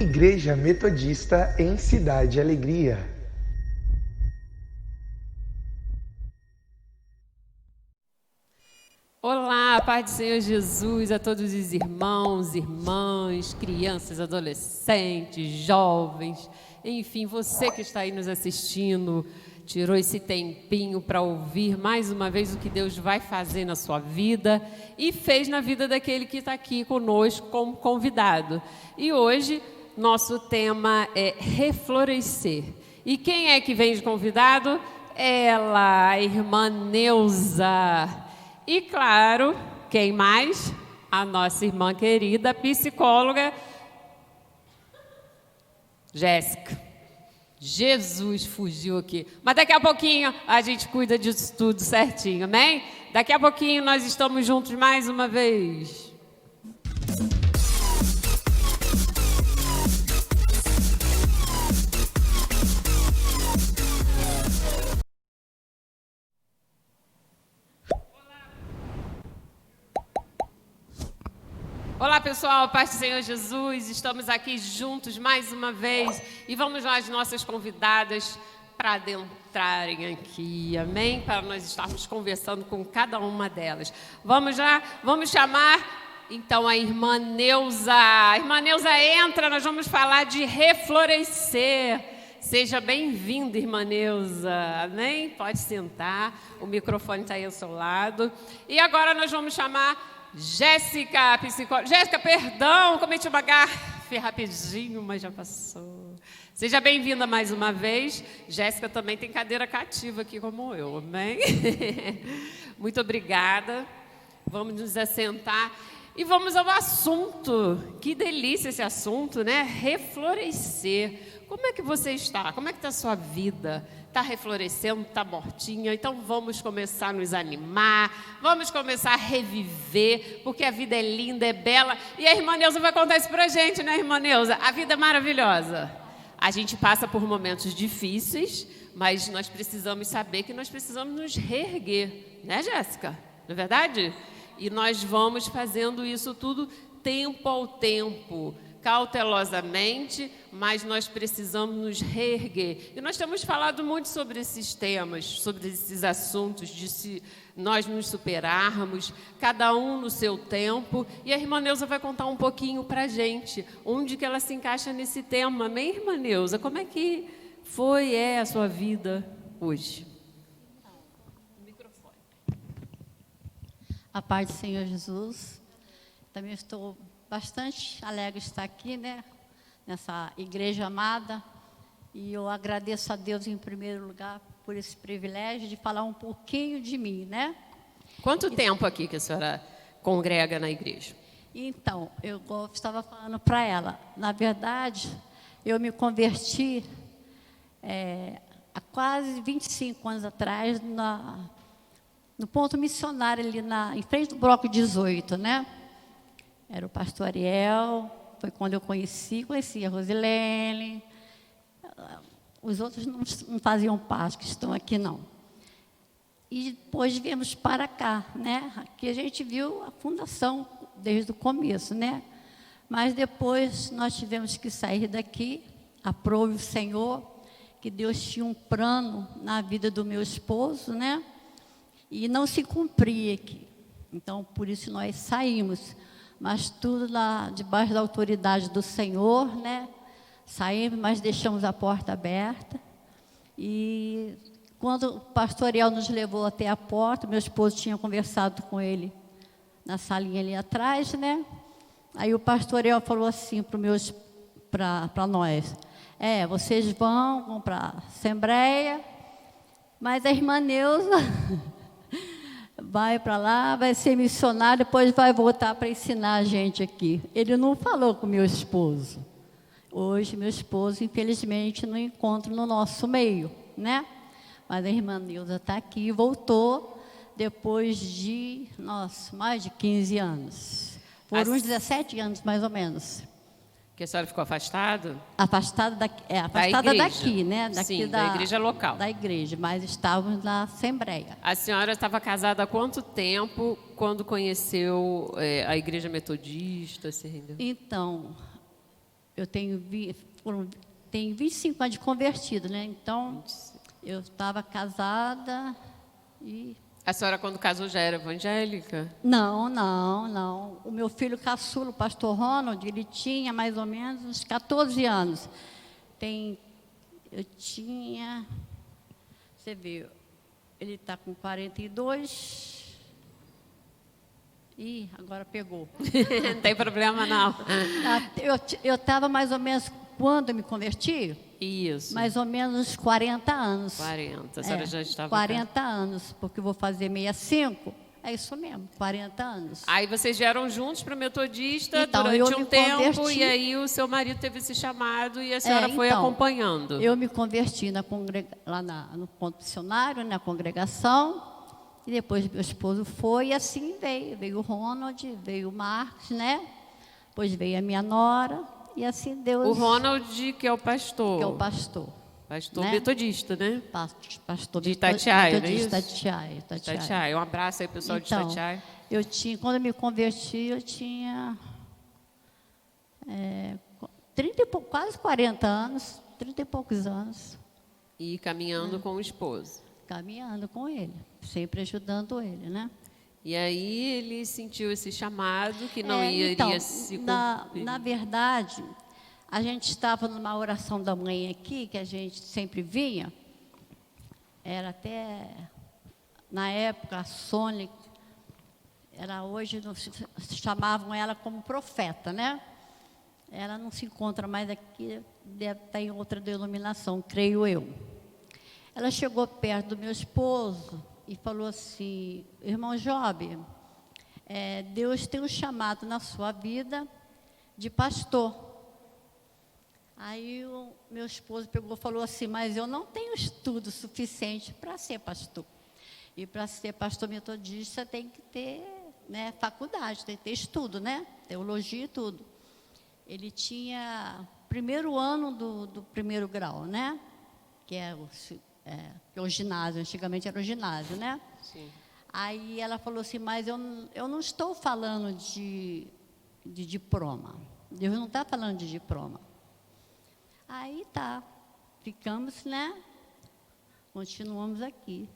Igreja Metodista em Cidade Alegria. Olá, paz do Senhor Jesus a todos os irmãos, irmãs, crianças, adolescentes, jovens, enfim, você que está aí nos assistindo, tirou esse tempinho para ouvir mais uma vez o que Deus vai fazer na sua vida e fez na vida daquele que está aqui conosco como convidado. E hoje, nosso tema é reflorescer. E quem é que vem de convidado? Ela, a irmã Neuza. E claro, quem mais? A nossa irmã querida, psicóloga Jéssica. Jesus fugiu aqui. Mas daqui a pouquinho a gente cuida disso tudo certinho, amém? Daqui a pouquinho nós estamos juntos mais uma vez. Olá pessoal, paz do Senhor Jesus, estamos aqui juntos mais uma vez e vamos lá as nossas convidadas para adentrarem aqui, amém? Para nós estarmos conversando com cada uma delas. Vamos lá, vamos chamar então a irmã Neuza. A irmã Neuza entra, nós vamos falar de reflorescer. Seja bem-vinda, irmã Neuza, amém? Pode sentar, o microfone está aí ao seu lado. E agora nós vamos chamar Jéssica, psicóloga. Jéssica, perdão, cometi uma gafe rapidinho, mas já passou. Seja bem-vinda mais uma vez. Jéssica também tem cadeira cativa aqui como eu, amém? Muito obrigada. Vamos nos assentar e vamos ao assunto. Que delícia esse assunto, né? Reflorescer. Como é que você está? Como é que está a sua vida? Está reflorescendo, está mortinha, então vamos começar a nos animar, vamos começar a reviver, porque a vida é linda, é bela, e a irmã Neuza vai contar isso pra gente, né, irmã Neuza? A vida é maravilhosa. A gente passa por momentos difíceis, mas nós precisamos saber que nós precisamos nos reerguer, né, Jéssica? Não é verdade? E nós vamos fazendo isso tudo tempo ao tempo, cautelosamente, mas nós precisamos nos reerguer. E nós temos falado muito sobre esses temas, sobre esses assuntos, de nós nos superarmos, cada um no seu tempo. E a irmã Neuza vai contar um pouquinho para a gente, onde que ela se encaixa nesse tema. Amém, irmã Neuza? Como é que foi a sua vida hoje? O microfone. A paz do Senhor Jesus. Também estou bastante alegre de estar aqui, né? Nessa igreja amada. E eu agradeço a Deus em primeiro lugar por esse privilégio de falar um pouquinho de mim, né? Quanto tempo aqui que a senhora congrega na igreja? Então, eu estava falando para ela. Na verdade, eu me converti há quase 25 anos atrás no ponto missionário ali em frente do bloco 18, né? Era o pastor Ariel, foi quando eu conheci a Rosilene. Os outros não faziam parte, que estão aqui não. E depois viemos para cá, né? Aqui a gente viu a fundação desde o começo, né? Mas depois nós tivemos que sair daqui, aprove o Senhor, que Deus tinha um plano na vida do meu esposo, né? E não se cumpria aqui. Então, por isso nós saímos. Mas tudo lá debaixo da autoridade do Senhor, né? Saímos, mas deixamos a porta aberta. E quando o pastor Ariel nos levou até a porta, meu esposo tinha conversado com ele na salinha ali atrás, né? Aí o pastor Ariel falou assim para nós: vocês vão para a Assembleia, mas a irmã Neuza vai para lá, vai ser missionário, depois vai voltar para ensinar a gente aqui. Ele não falou com meu esposo. Hoje, meu esposo, infelizmente, não encontra no nosso meio, né? Mas a irmã Neuza está aqui, voltou depois de, mais de 15 anos. Foram uns 17 anos, mais ou menos. Que a senhora ficou afastada? Afastada daqui, né? Sim, da igreja local. Da igreja, mas estávamos na Assembleia. A senhora estava casada há quanto tempo quando conheceu a igreja metodista? Se rendeu? Então, eu tenho 25 anos de convertido, né? Então, eu estava casada e... A senhora, quando casou, já era evangélica? Não, não, não. O meu filho caçula, o pastor Ronald, ele tinha mais ou menos uns 14 anos. Eu tinha... Você vê, ele está com 42... Ih, agora pegou. Não tem problema, não. Eu estava mais ou menos, quando eu me converti, Isso. mais ou menos uns 40 anos. 40. A senhora já estava... 40 anos, porque eu vou fazer 65. É isso mesmo, 40 anos. Aí vocês vieram juntos para o Metodista Então, durante eu um me tempo, converti. e aí o seu marido teve esse chamado e a senhora foi então, acompanhando. Eu me converti lá no ponto missionário, na congregação, e depois meu esposo foi, e assim veio. Veio o Ronald, veio o Marcos, né? Depois veio a minha nora, e assim Deus... O Ronald, que é o pastor. Que é o pastor. Pastor né? metodista, né? Pastor De Itatiaia, não é metodista, isso? Itatiaia. Um abraço aí, pessoal de Então, Itatiaia. quando eu me converti, eu tinha quase 40 anos, 30 e poucos anos. E caminhando com o esposo. Caminhando com ele, sempre ajudando ele, né? E aí ele sentiu esse chamado que não iria se cumprir. Na verdade, a gente estava numa oração da manhã aqui, que a gente sempre vinha. Era até, na época, a Sônia, hoje chamavam ela como profeta, né? Ela não se encontra mais aqui, deve estar em outra denominação, creio eu. Ela chegou perto do meu esposo e falou assim: irmão Job, Deus tem um chamado na sua vida de pastor. Aí o meu esposo pegou e falou assim: mas eu não tenho estudo suficiente para ser pastor. E para ser pastor metodista tem que ter, né, faculdade, tem que ter estudo, né? Teologia e tudo. Ele tinha primeiro ano do primeiro grau, né? Que é o ginásio, antigamente era o ginásio, né? Sim. Aí ela falou assim: mas eu não estou falando de diploma. Deus não está falando de diploma. Aí tá, ficamos, né? Continuamos aqui.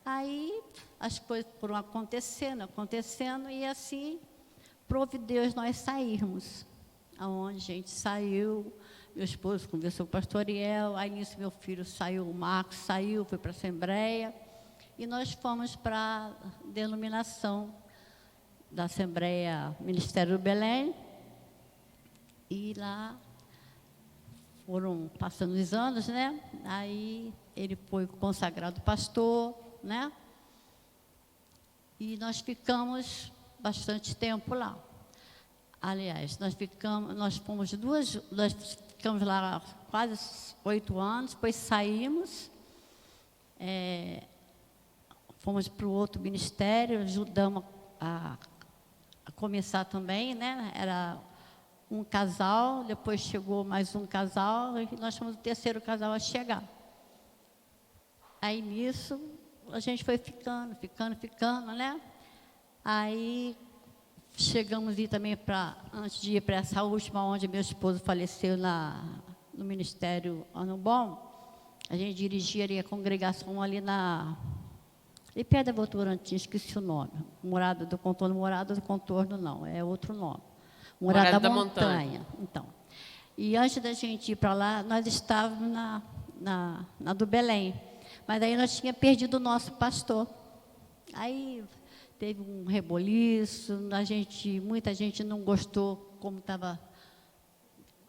Aí as coisas foram acontecendo, e assim, prove Deus nós sairmos. Aonde a gente saiu, meu esposo conversou com o pastor Ariel, aí nisso meu filho saiu, o Marcos saiu, foi para a Assembleia, e nós fomos para a denominação da Assembleia Ministério do Belém, e lá foram passando os anos, né? Aí ele foi consagrado pastor, né? E nós ficamos bastante tempo lá. Aliás, nós ficamos lá quase 8 anos, depois saímos, fomos para o outro ministério, ajudamos a começar também, né? Era um casal, depois chegou mais um casal, e nós fomos o terceiro casal a chegar. Aí nisso, a gente foi ficando, né? Aí chegamos a ir também antes de ir para essa última, onde meu esposo faleceu no Ministério Ano Bom, a gente dirigia ali a congregação ali perto da Votorantim, esqueci o nome. Morada do Contorno não, é outro nome. Morada da Montanha. Então. E antes da gente ir para lá, nós estávamos na do Belém. Mas aí nós tínhamos perdido o nosso pastor. Aí teve um reboliço, muita gente não gostou como estava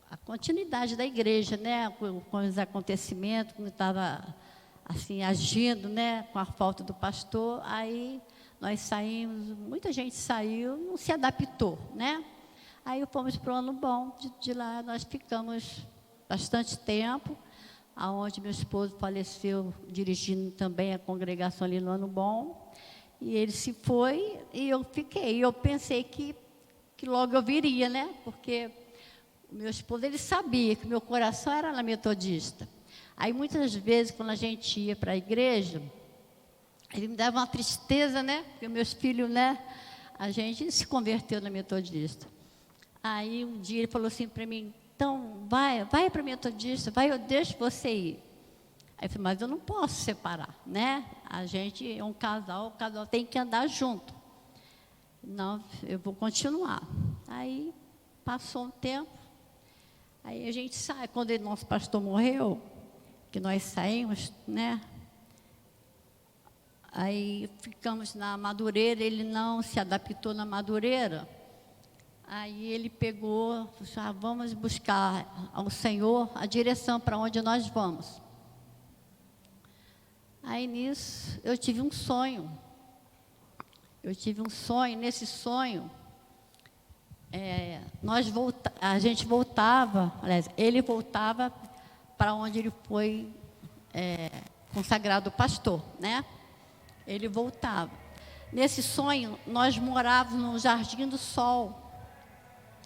a continuidade da igreja, né? Com os acontecimentos, como estava assim, agindo, né? Com a falta do pastor. Aí nós saímos, muita gente saiu, não se adaptou, né? Aí fomos para o Ano Bom, de lá nós ficamos bastante tempo, aonde meu esposo faleceu, dirigindo também a congregação ali no Ano Bom, e ele se foi e eu fiquei. Eu pensei que logo eu viria, né? Porque o meu esposo, ele sabia que meu coração era na metodista. Aí muitas vezes, quando a gente ia para a igreja, ele me dava uma tristeza, né? Porque meus filhos, né? A gente se converteu na metodista. Aí um dia ele falou assim para mim: então vai para Metodista, vai, eu deixo você ir. Aí eu falei, mas eu não posso separar, né? A gente é um casal, o casal tem que andar junto. Não, eu vou continuar. Aí passou um tempo, aí a gente sai, quando o nosso pastor morreu, que nós saímos, né? Aí ficamos na Madureira, ele não se adaptou na Madureira. Aí ele pegou, já vamos buscar ao Senhor a direção para onde nós vamos. Aí nisso eu tive um sonho. Nesse sonho, a gente voltava, aliás, ele voltava para onde ele foi consagrado pastor, né? Ele voltava. Nesse sonho, nós morávamos no Jardim do Sol.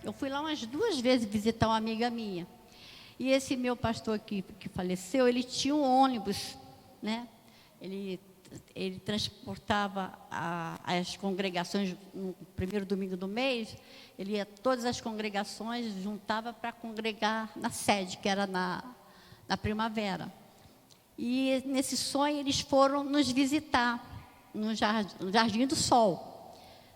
Eu fui lá umas 2 vezes visitar uma amiga minha. E esse meu pastor aqui, que faleceu, ele tinha um ônibus, né? Ele transportava as congregações no primeiro domingo do mês. Ele ia todas as congregações, juntava para congregar na sede, que era na Primavera. E nesse sonho eles foram nos visitar no Jardim do Sol.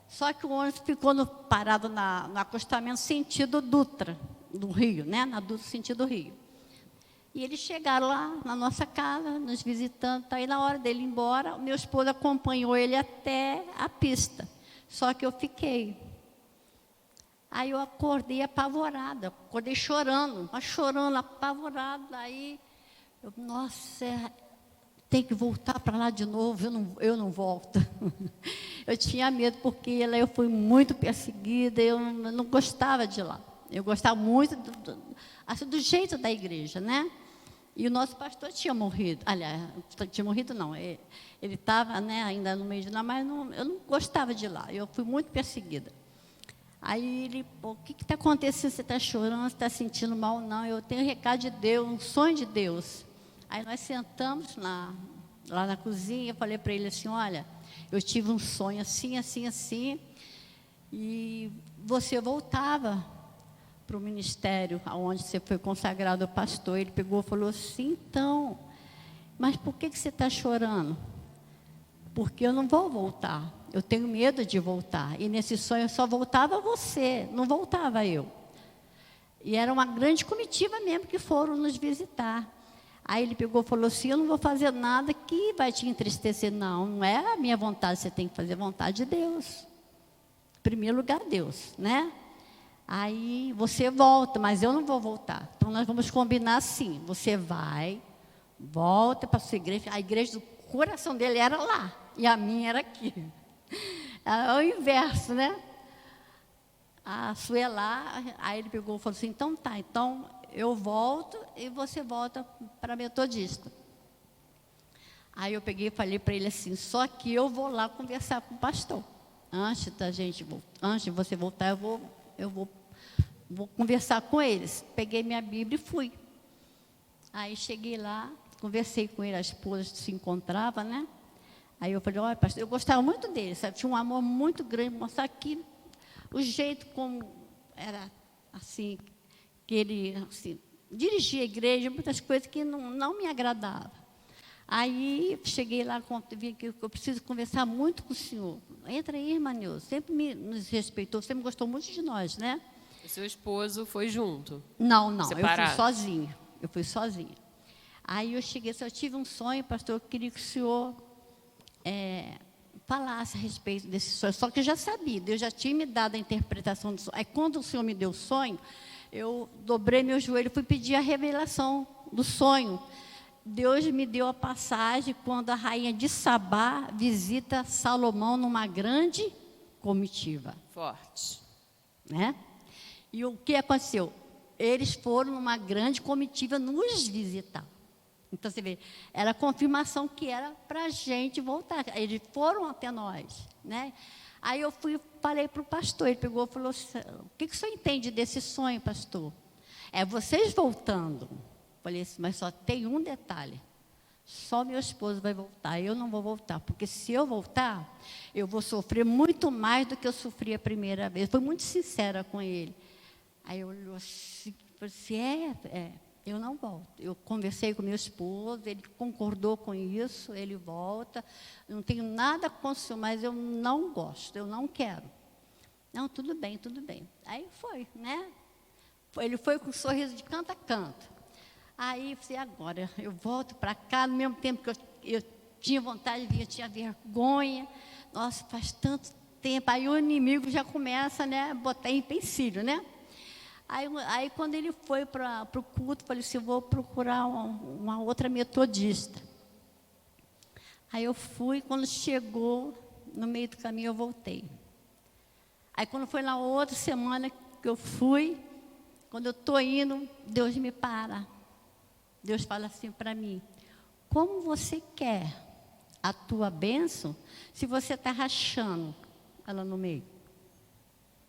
Só que o ônibus ficou parado no acostamento sentido Dutra, do Rio, né? Na Dutra sentido Rio. E eles chegaram lá na nossa casa, nos visitando. Aí, na hora dele ir embora, o meu esposo acompanhou ele até a pista. Só que eu fiquei. Aí eu acordei apavorada, acordei chorando, apavorada. Aí, nossa, tem que voltar para lá de novo, eu não volto. Eu tinha medo, porque lá eu fui muito perseguida, eu não gostava de lá. Eu gostava muito do jeito da igreja, né? E o nosso pastor tinha morrido. Aliás, tinha morrido não, ele estava, né, ainda no meio de lá, mas eu não gostava de lá, eu fui muito perseguida. Aí ele, o que está acontecendo? Você está chorando, você está sentindo mal? Não, eu tenho um recado de Deus, um sonho de Deus. Aí nós sentamos lá na cozinha, eu falei para ele assim, olha, eu tive um sonho assim, assim, assim, e você voltava para o ministério, onde você foi consagrado ao pastor. Ele pegou e falou assim, então, mas por que você está chorando? Porque eu não vou voltar, eu tenho medo de voltar. E nesse sonho só voltava você, não voltava eu. E era uma grande comitiva mesmo que foram nos visitar. Aí ele pegou e falou assim, eu não vou fazer nada que vai te entristecer. Não é a minha vontade, você tem que fazer a vontade de Deus. Em primeiro lugar, Deus, né? Aí você volta, mas eu não vou voltar. Então nós vamos combinar assim, você volta para a sua igreja. A igreja do coração dele era lá, e a minha era aqui. É o inverso, né? A sua é lá, aí ele pegou e falou assim, então tá, então eu volto e você volta para a Metodista. Aí eu peguei e falei para ele assim, só que eu vou lá conversar com o pastor. Antes de você voltar, eu vou conversar com eles. Peguei minha Bíblia e fui. Aí cheguei lá, conversei com ele, a esposa se encontrava, né? Aí eu falei, olha, pastor, eu gostava muito dele, sabe? Tinha um amor muito grande, mostrar que o jeito como era assim, que ele assim, dirigia a igreja, muitas coisas que não me agradavam. Aí cheguei lá, vi que eu preciso conversar muito com o senhor. Entra aí, irmã Neuza. Sempre nos respeitou, sempre gostou muito de nós, né? O seu esposo foi junto? Não, separado. Eu fui sozinha. Aí eu cheguei, eu tive um sonho, pastor, eu queria que o senhor falasse a respeito desse sonho. Só que eu já sabia, Deus já tinha me dado a interpretação do sonho. Aí quando o senhor me deu o sonho, eu dobrei meu joelho e fui pedir a revelação do sonho. Deus me deu a passagem quando a rainha de Sabá visita Salomão numa grande comitiva. Forte. Né? E o que aconteceu? Eles foram numa grande comitiva nos visitar. Então, você vê, era a confirmação que era para a gente voltar. Eles foram até nós, né? Aí eu falei para o pastor, ele pegou e falou assim, o que o senhor entende desse sonho, pastor? É vocês voltando. Falei assim, mas só tem um detalhe, só meu esposo vai voltar, eu não vou voltar, porque se eu voltar, eu vou sofrer muito mais do que eu sofri a primeira vez. Foi muito sincera com ele. Aí eu olhou assim, falei assim, eu não volto. Eu conversei com meu esposo, ele concordou com isso, ele volta. Não tenho nada contra o senhor, mas eu não gosto, eu não quero. Não, tudo bem, tudo bem. Aí foi, né? Ele foi com um sorriso de canto a canto. Aí eu falei, agora eu volto para cá, no mesmo tempo que eu tinha vontade de vir, eu tinha vergonha. Nossa, faz tanto tempo. Aí o inimigo já começa, né, a botar em empecilho, né? Aí quando ele foi para o culto, eu falei assim, eu vou procurar uma outra metodista. Aí eu fui, quando chegou, no meio do caminho eu voltei. Aí quando foi na outra semana que eu fui, quando eu estou indo, Deus me para. Deus fala assim para mim, como você quer a tua bênção se você está rachando ela no meio?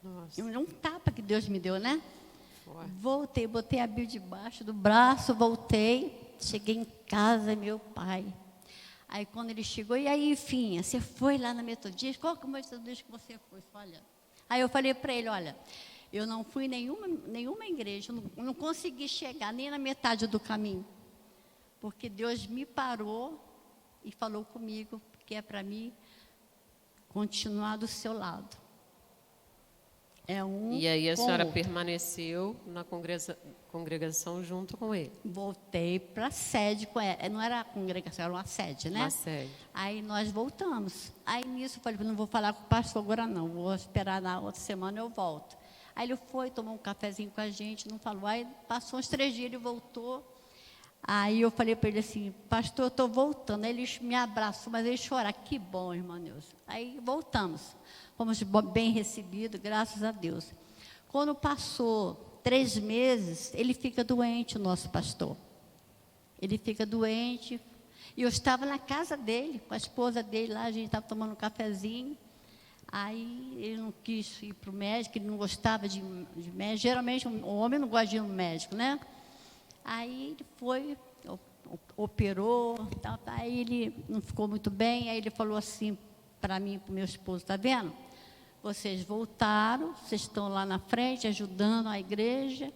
Nossa. Um tapa que Deus me deu, né? Forte. Voltei, botei a Bíblia debaixo do braço, voltei, cheguei em casa, meu pai. Aí quando ele chegou, e aí, enfim, você foi lá na metodista? Qual que é o metodista que você foi? Olha. Aí eu falei para ele, olha, eu não fui em nenhuma igreja, não consegui chegar nem na metade do caminho. Porque Deus me parou e falou comigo que é para mim continuar do seu lado. E aí a senhora permaneceu na congregação junto com ele? Voltei para a sede com ela. Não era a congregação, era uma sede, né? Uma sede. Aí nós voltamos. Aí nisso eu falei, não vou falar com o pastor agora não, vou esperar na outra semana eu volto. Aí ele foi, tomou um cafezinho com a gente, não falou. Aí passou uns 3 dias, ele voltou. Aí eu falei para ele assim, pastor, eu estou voltando. Aí ele me abraçou, mas ele chora. Que bom, irmã Neuza. Aí voltamos. Fomos bem recebidos, graças a Deus. Quando passou 3 meses, ele fica doente, o nosso pastor. Ele fica doente. E eu estava na casa dele, com a esposa dele lá, a gente estava tomando um cafezinho. Aí ele não quis ir para o médico, ele não gostava de médico. Geralmente o homem não gosta de ir no médico, né? Aí ele foi, operou, tal, aí ele não ficou muito bem, aí ele falou assim para mim, para o meu esposo, está vendo? Vocês voltaram, vocês estão lá na frente ajudando a igreja,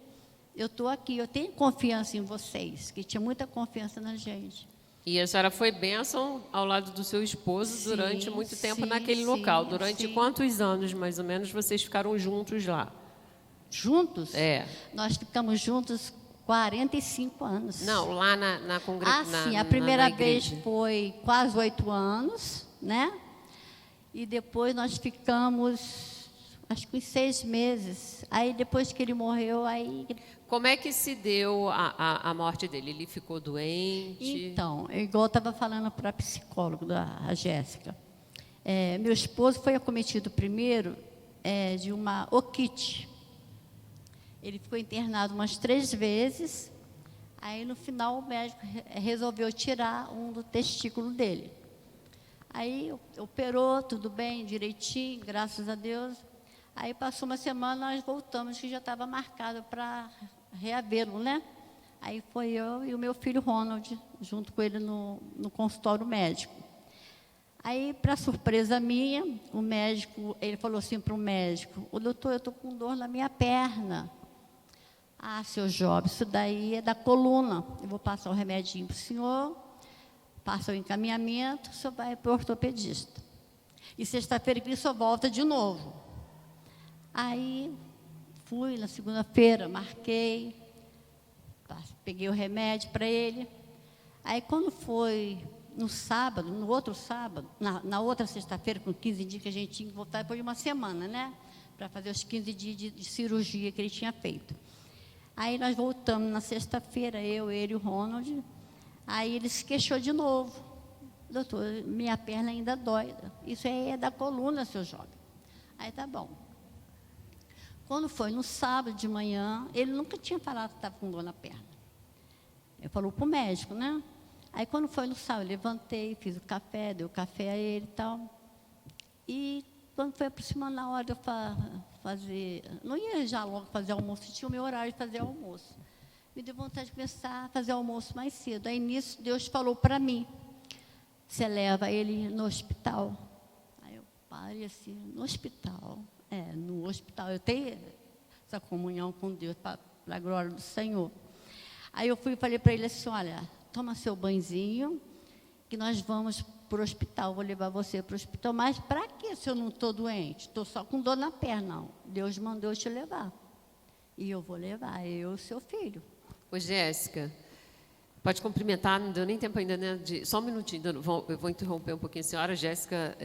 eu estou aqui, eu tenho confiança em vocês, que tinha muita confiança na gente. E a senhora foi bênção ao lado do seu esposo durante muito tempo naquele local. Durante quantos anos, mais ou menos, vocês ficaram juntos lá? Juntos? É. Nós ficamos juntos 45 anos. Não, lá na congregação. Sim, a primeira vez foi quase 8 anos, né? E depois nós ficamos, acho que uns 6 meses. Aí depois que ele morreu, aí... Como é que se deu a morte dele? Ele ficou doente? Então, igual eu estava falando para a psicóloga, a Jéssica. Meu esposo foi acometido primeiro de uma otite. Ele ficou internado umas 3 vezes. Aí, no final, o médico resolveu tirar um do testículo dele. Aí, operou, tudo bem, direitinho, graças a Deus. Aí, passou uma semana, nós voltamos, que já estava marcado para reavê-lo, né? Aí, foi eu e o meu filho Ronald, junto com ele no consultório médico. Aí, para surpresa minha, o médico, ele falou assim para o médico, doutor, eu estou com dor na minha perna. Ah, seu Job, isso daí é da coluna. Eu vou passar o remedinho para o senhor, passa o encaminhamento, o senhor vai para o ortopedista. E sexta-feira que o senhor volta de novo. Aí, fui na segunda-feira, marquei, peguei o remédio para ele. Aí, quando foi no sábado, no outro sábado, na outra sexta-feira, com 15 dias que a gente tinha que voltar, depois de uma semana, né? Para fazer os 15 dias de cirurgia que ele tinha feito. Aí nós voltamos na sexta-feira, ele e o Ronald. Aí ele se queixou de novo. Doutor, minha perna ainda dói. Isso aí é da coluna, seu Job. Aí tá bom. Quando foi no sábado de manhã, ele nunca tinha falado que estava com dor na perna. Ele falou para o médico, né? Aí quando foi no sábado, eu levantei, fiz o café, dei o café a ele e tal. E quando foi aproximando na hora de eu fazer, não ia já logo fazer almoço, tinha o meu horário de fazer almoço. Me deu vontade de começar a fazer almoço mais cedo. Aí nisso Deus falou para mim, você leva ele no hospital. Aí eu parei assim, no hospital? No hospital. Eu tenho essa comunhão com Deus para para a glória do Senhor. Aí eu fui e falei para ele assim, olha, toma seu banhozinho, que nós vamos para o hospital, vou levar você para o hospital. Mas para que se eu não estou doente? Estou só com dor na perna. Não. Deus mandou eu te levar. E eu vou levar, eu, seu filho. Ô, Jéssica, pode cumprimentar, não deu nem tempo ainda, né? Só um minutinho, eu vou interromper um pouquinho a senhora. Jéssica,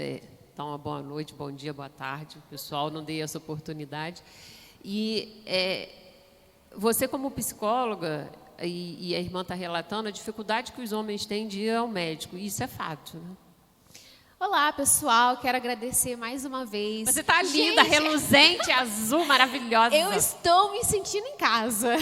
dá uma boa noite, bom dia, boa tarde, pessoal, não dei essa oportunidade. E você, como psicóloga, e a irmã está relatando a dificuldade que os homens têm de ir ao médico, e isso é fato, né? Olá, pessoal. Quero agradecer mais uma vez. Você está linda, Gente, reluzente, azul, maravilhosa. eu estou me sentindo em casa.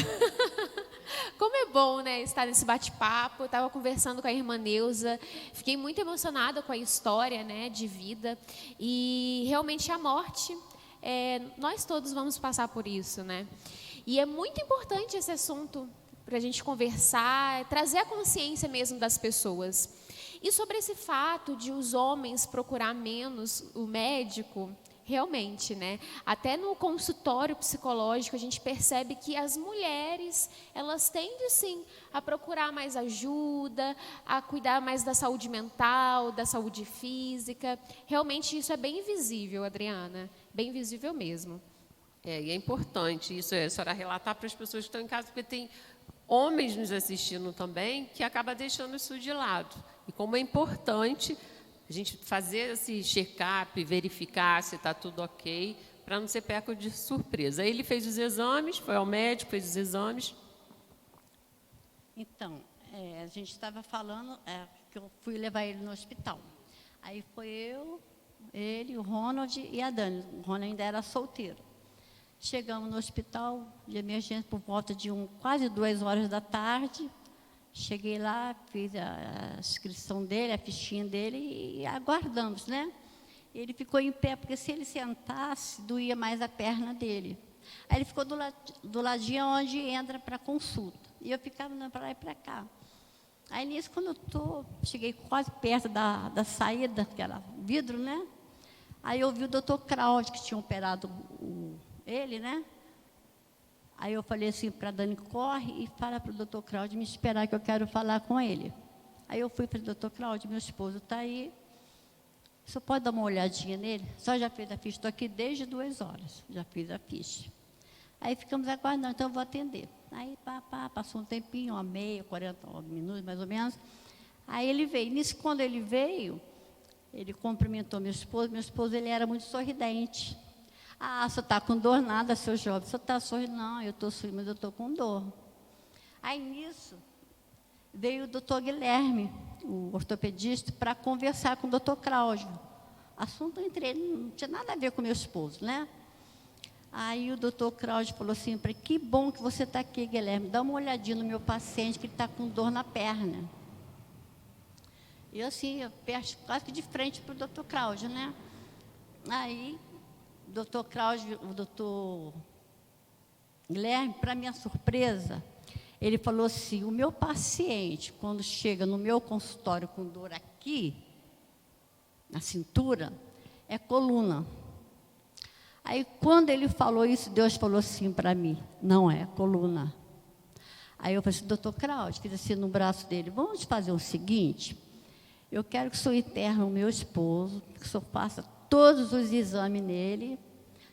Como é bom, né, estar nesse bate-papo. Eu estava conversando com a irmã Neuza. Fiquei muito emocionada com a história, né, de vida. E realmente a morte, nós todos vamos passar por isso, né? E é muito importante esse assunto para a gente conversar, trazer a consciência mesmo das pessoas. E sobre esse fato de os homens procurar menos o médico, realmente, né? Até no consultório psicológico a gente percebe que as mulheres, elas tendem sim a procurar mais ajuda, a cuidar mais da saúde mental, da saúde física. Realmente isso é bem visível, Adriana, bem visível mesmo. E é importante isso, a senhora relatar para as pessoas que estão em casa, porque tem homens nos assistindo também que acabam deixando isso de lado. E como é importante a gente fazer esse check-up, verificar se está tudo ok, para não ser pego de surpresa. Aí ele fez os exames, foi ao médico, fez os exames. Então, a gente estava falando que eu fui levar ele no hospital. Aí foi eu, ele, o Ronald e a Dani. O Ronald ainda era solteiro. Chegamos no hospital de emergência por volta de quase 2 horas da tarde. Cheguei lá, fiz a inscrição dele, a fichinha dele e aguardamos, né? Ele ficou em pé, porque se ele sentasse, doía mais a perna dele. Aí ele ficou do ladinho onde entra para consulta. E eu ficava andando para lá e para cá. Aí nisso, quando eu cheguei quase perto da saída, que era vidro, né? Aí eu vi o doutor Cláudio, que tinha operado ele, né? Aí eu falei assim para a Dani, corre e fala para o doutor Cláudio me esperar que eu quero falar com ele. Aí eu fui para o doutor Cláudio, meu esposo está aí. O senhor pode dar uma olhadinha nele? Só já fez a ficha, estou aqui desde 2 horas, já fiz a ficha. Aí ficamos aguardando, então eu vou atender. Aí passou um tempinho, 40 minutos mais ou menos. Aí ele veio. Nisso, quando ele veio, ele cumprimentou meu esposo ele era muito sorridente. Ah, você está com dor? Nada, seu jovem. Você está sorrindo? Não, eu estou sorrindo, mas eu estou com dor. Aí, nisso, veio o doutor Guilherme, o ortopedista, para conversar com o doutor Cláudio. Assunto entre eles, não tinha nada a ver com meu esposo, né? Aí o doutor Cláudio falou assim para ele, que bom que você está aqui, Guilherme. Dá uma olhadinha no meu paciente, que ele está com dor na perna. E assim, eu perto, quase que de frente para o doutor Cláudio, né? Aí o doutor Guilherme, para minha surpresa, ele falou assim, o meu paciente, quando chega no meu consultório com dor aqui, na cintura, é coluna. Aí, quando ele falou isso, Deus falou assim para mim, não é coluna. Aí eu falei assim, doutor Cláudio, fiz assim no braço dele, vamos fazer o seguinte, eu quero que o senhor interne o meu esposo, que o senhor faça todos os exames nele,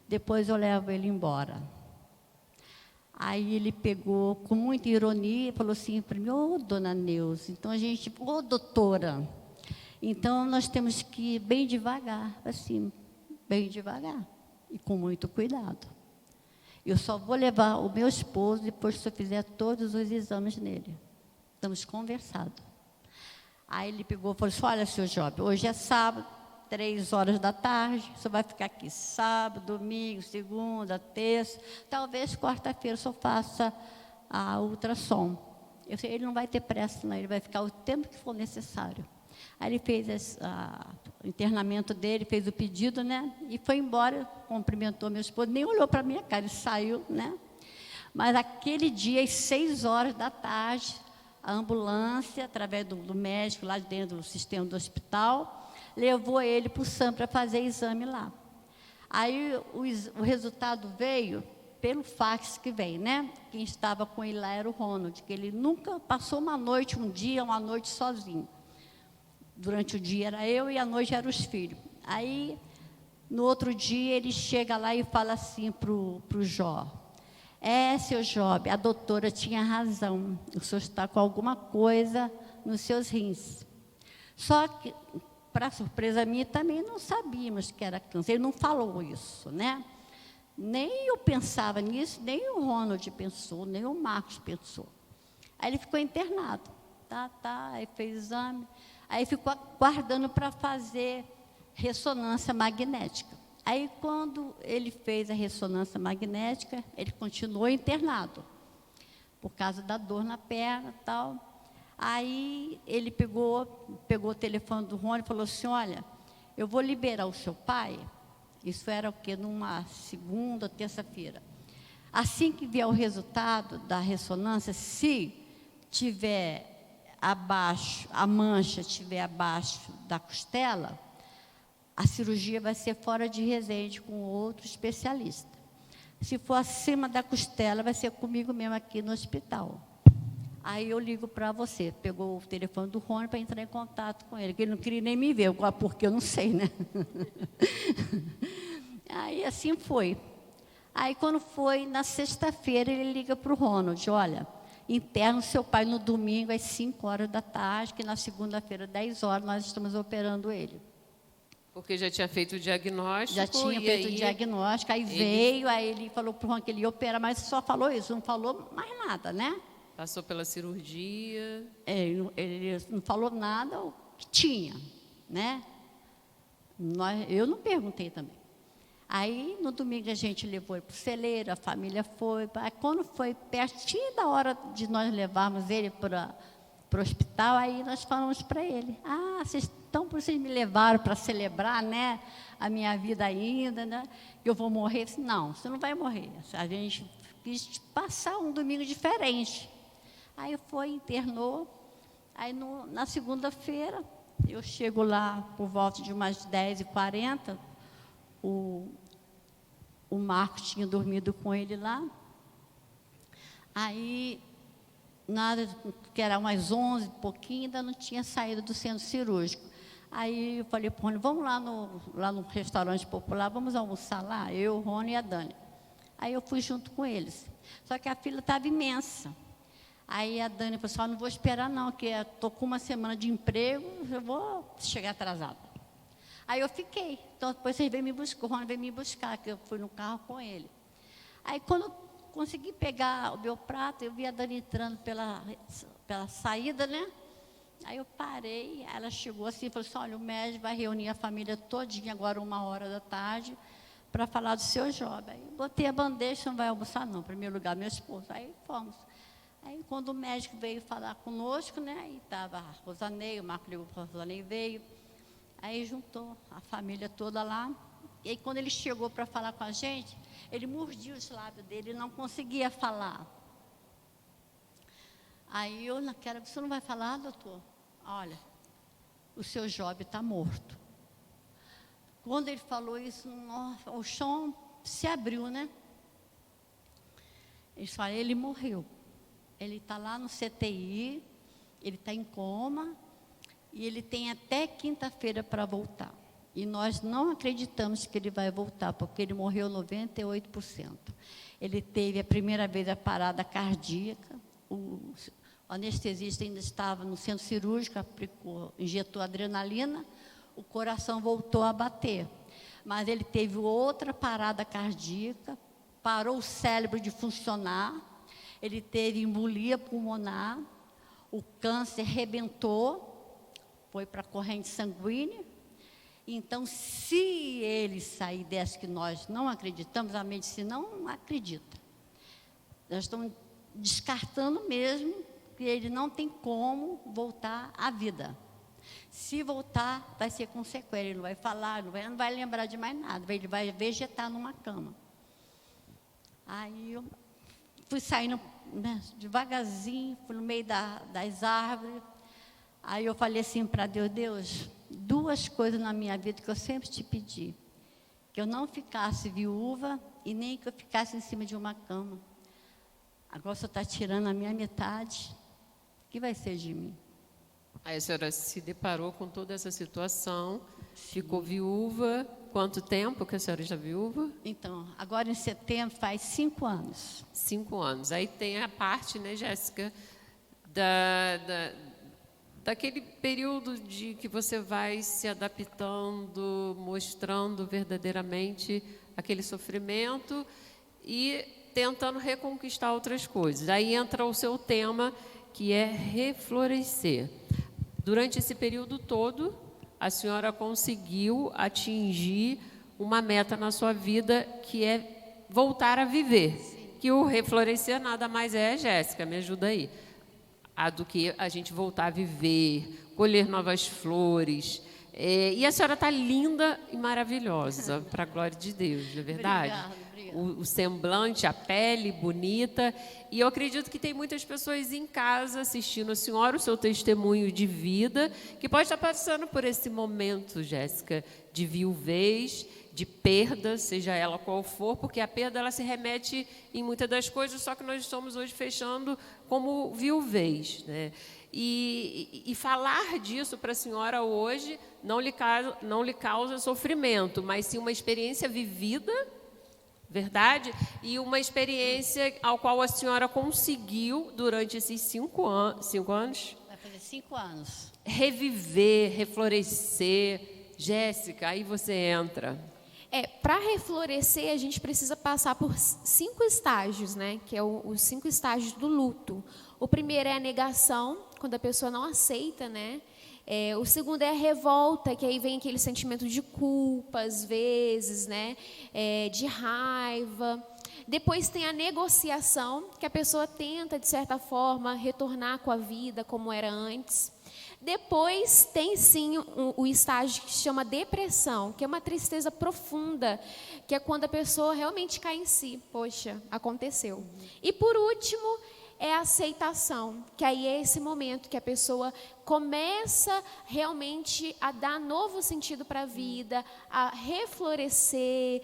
depois eu levo ele embora. Aí ele pegou com muita ironia e falou assim para mim, dona Neuza, então a gente, doutora, então nós temos que ir bem devagar, assim, bem devagar e com muito cuidado. Eu só vou levar o meu esposo depois que o senhor fizer todos os exames nele. Estamos conversados. Aí ele pegou e falou assim, olha, seu Job, hoje é sábado, 3 horas da tarde, você vai ficar aqui sábado, domingo, segunda, terça, talvez quarta-feira só faça a ultrassom. Eu sei, ele não vai ter pressa, não, ele vai ficar o tempo que for necessário. Aí ele fez o internamento dele, fez o pedido, né? E foi embora, cumprimentou meu esposo, nem olhou para a minha cara, ele saiu, né? Mas aquele dia, às 6 horas da tarde, a ambulância, através do médico lá dentro do sistema do hospital, levou ele para o SAM para fazer exame lá. Aí o resultado veio pelo fax que vem, né? Quem estava com ele lá era o Ronald, que ele nunca passou uma noite sozinho. Durante o dia era eu e à noite eram os filhos. Aí, no outro dia, ele chega lá e fala assim para o Jó: seu Job, a doutora tinha razão, o senhor está com alguma coisa nos seus rins. Só que, para surpresa minha, também não sabíamos que era câncer. Ele não falou isso, né? Nem eu pensava nisso, nem o Ronald pensou, nem o Marcos pensou. Aí ele ficou internado, aí fez exame, aí ficou aguardando para fazer ressonância magnética. Aí, quando ele fez a ressonância magnética, ele continuou internado, por causa da dor na perna e tal. Aí, ele pegou o telefone do Rony e falou assim: olha, eu vou liberar o seu pai. Isso era o quê? Numa segunda, terça-feira. Assim que vier o resultado da ressonância, se tiver abaixo, a mancha estiver abaixo da costela, a cirurgia vai ser fora de Resende, com outro especialista. Se for acima da costela, vai ser comigo mesmo aqui no hospital. Aí eu ligo para você. Pegou o telefone do Rony para entrar em contato com ele, que ele não queria nem me ver, porque eu não sei, né? Aí assim foi. Aí quando foi, na sexta-feira, ele liga para o Ronald: olha, interna o seu pai no domingo às 5 horas da tarde, que na segunda-feira, 10 horas, nós estamos operando ele. Porque já tinha feito o diagnóstico. Já tinha feito o diagnóstico, aí veio, aí ele falou para o Ronald que ele ia operar, mas só falou isso, não falou mais nada, né? Passou pela cirurgia. Ele não falou nada o que tinha, né? Eu não perguntei também. Aí, no domingo, a gente levou ele para o celeiro, a família foi. Aí, quando foi pertinho da hora de nós levarmos ele para o hospital, aí nós falamos para ele: vocês me levaram para celebrar, né, a minha vida ainda, né? Eu vou morrer? Eu disse: não, você não vai morrer. A gente quis passar um domingo diferente. Aí foi, internou. Aí, na segunda-feira, eu chego lá por volta de umas 10h40, o Marcos tinha dormido com ele lá. Aí, nada, que era umas 11, pouquinho, ainda não tinha saído do centro cirúrgico. Aí eu falei para o Rony: vamos lá no restaurante popular, vamos almoçar lá, eu, o Rony e a Dani. Aí eu fui junto com eles. Só que a fila estava imensa. Aí a Dani falou assim: não vou esperar não, porque estou com uma semana de emprego, eu vou chegar atrasada. Aí eu fiquei. Então, depois vocês veio me buscar, o Rony veio me buscar, que eu fui no carro com ele. Aí, quando eu consegui pegar o meu prato, eu vi a Dani entrando pela saída, né? Aí eu parei, ela chegou assim e falou assim: olha, o médico vai reunir a família todinha agora 1h da tarde para falar do seu Job. Aí eu botei a bandeja: não vai almoçar não, em primeiro lugar, meu esposo. Aí fomos. Aí, quando o médico veio falar conosco, né, aí estava a Rosanei, o Marco ligou para a Rosanei, veio. Aí juntou a família toda lá. E aí, quando ele chegou para falar com a gente, ele mordia os lábios dele e não conseguia falar. Aí eu, naquela: você não vai falar, doutor? Olha, o seu Job está morto. Quando ele falou isso, nossa, o chão se abriu, né? Eles falaram: ele morreu. Ele está lá no CTI, ele está em coma, e ele tem até quinta-feira para voltar. E nós não acreditamos que ele vai voltar, porque ele morreu 98%. Ele teve a primeira vez a parada cardíaca, o anestesista ainda estava no centro cirúrgico, aplicou, injetou adrenalina, o coração voltou a bater. Mas ele teve outra parada cardíaca, parou o cérebro de funcionar, ele teve embolia pulmonar, o câncer rebentou, foi para a corrente sanguínea. Então, se ele sair dessa que nós não acreditamos, a medicina não acredita. Nós estamos descartando mesmo que ele não tem como voltar à vida. Se voltar, vai ser com sequela. Ele não vai falar, não vai lembrar de mais nada. Ele vai vegetar numa cama. Aí eu fui saindo, né, devagarzinho, fui no meio das árvores. Aí eu falei assim para Deus: Deus, 2 coisas na minha vida que eu sempre te pedi: que eu não ficasse viúva e nem que eu ficasse em cima de uma cama. Agora o senhor está tirando a minha metade. O que vai ser de mim? Aí a senhora se deparou com toda essa situação, ficou viúva. Quanto tempo que a senhora está viúva? Então, agora em setembro faz 5 anos. 5 anos. Aí tem a parte, né, Jéssica, daquele período de que você vai se adaptando, mostrando verdadeiramente aquele sofrimento e tentando reconquistar outras coisas. Aí entra o seu tema, que é reflorescer. Durante esse período todo, a senhora conseguiu atingir uma meta na sua vida, que é voltar a viver. Que o reflorescer nada mais é, Jéssica, me ajuda aí, do que a gente voltar a viver, colher novas flores. E a senhora está linda e maravilhosa, para a glória de Deus, não é verdade? Obrigada. O semblante, a pele bonita. E eu acredito que tem muitas pessoas em casa assistindo a senhora, o seu testemunho de vida, que pode estar passando por esse momento, Jéssica, de viuvez, de perda, seja ela qual for, porque a perda ela se remete em muitas das coisas, só que nós estamos hoje fechando como viuvez, né? E falar disso para a senhora hoje não lhe causa sofrimento, mas sim uma experiência vivida, verdade? E uma experiência ao qual a senhora conseguiu, durante esses 5 anos, Vai fazer 5 anos. reviver, reflorescer. Jéssica, aí você entra. Para reflorescer, a gente precisa passar por 5 estágios, né? Que é os 5 estágios do luto. O primeiro é a negação, quando a pessoa não aceita, né? O segundo é a revolta, que aí vem aquele sentimento de culpa, às vezes, né? De raiva. Depois tem a negociação, que a pessoa tenta, de certa forma, retornar com a vida como era antes. Depois tem sim o estágio que se chama depressão, que é uma tristeza profunda, que é quando a pessoa realmente cai em si. Poxa, aconteceu. E por último, é a aceitação, que aí é esse momento que a pessoa começa realmente a dar novo sentido para a vida, a reflorescer,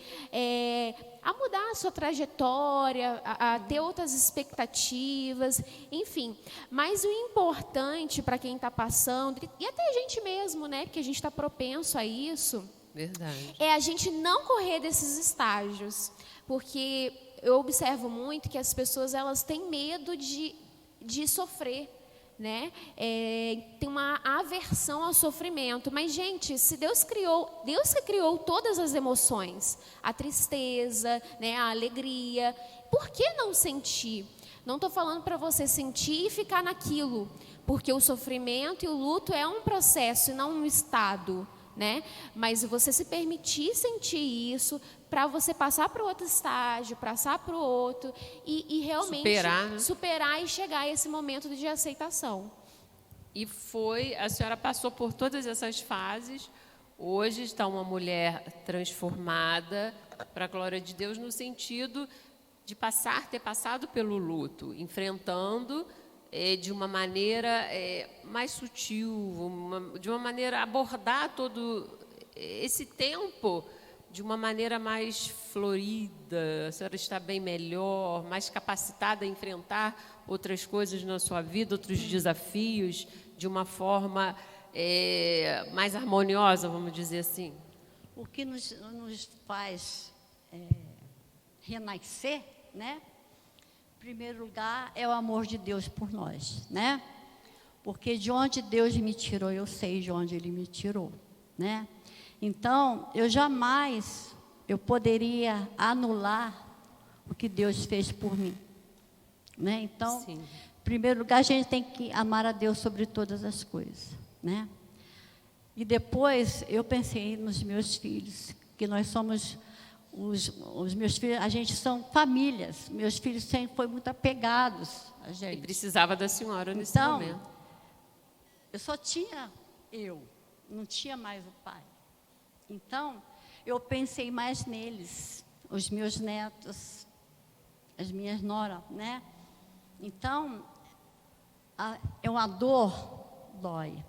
a mudar a sua trajetória, a ter outras expectativas, enfim. Mas o importante para quem está passando, e até a gente mesmo, né, porque a gente está propenso a isso, Verdade. é a gente não correr desses estágios, porque eu observo muito que as pessoas elas têm medo de sofrer, né? Tem uma aversão ao sofrimento. Mas, gente, se Deus que criou todas as emoções, a tristeza, né, a alegria, por que não sentir? Não estou falando para você sentir e ficar naquilo, porque o sofrimento e o luto é um processo e não um estado, né? Mas você se permitir sentir isso, para você passar para o outro estágio, passar para o outro e realmente superar e chegar a esse momento de aceitação. E a senhora passou por todas essas fases. Hoje está uma mulher transformada, para a glória de Deus, no sentido de ter passado pelo luto, enfrentando de uma maneira mais sutil, de uma maneira abordar todo esse tempo de uma maneira mais florida. A senhora está bem melhor, mais capacitada a enfrentar outras coisas na sua vida, outros desafios, de uma forma mais harmoniosa, vamos dizer assim. O que nos faz renascer, né? Em primeiro lugar, é o amor de Deus por nós, né? Porque de onde Deus me tirou, eu sei de onde Ele me tirou, né? Então, eu poderia anular o que Deus fez por mim, né? Então, Sim. Em primeiro lugar, a gente tem que amar a Deus sobre todas as coisas, né? E depois, eu pensei nos meus filhos, que nós somos, os meus filhos, a gente são famílias. Meus filhos sempre foram muito apegados a E gente. precisava da senhora nesse Então, momento. eu só tinha não tinha mais o pai. Então, eu pensei mais neles, os meus netos, as minhas noras, né? Então, é uma dor, dói.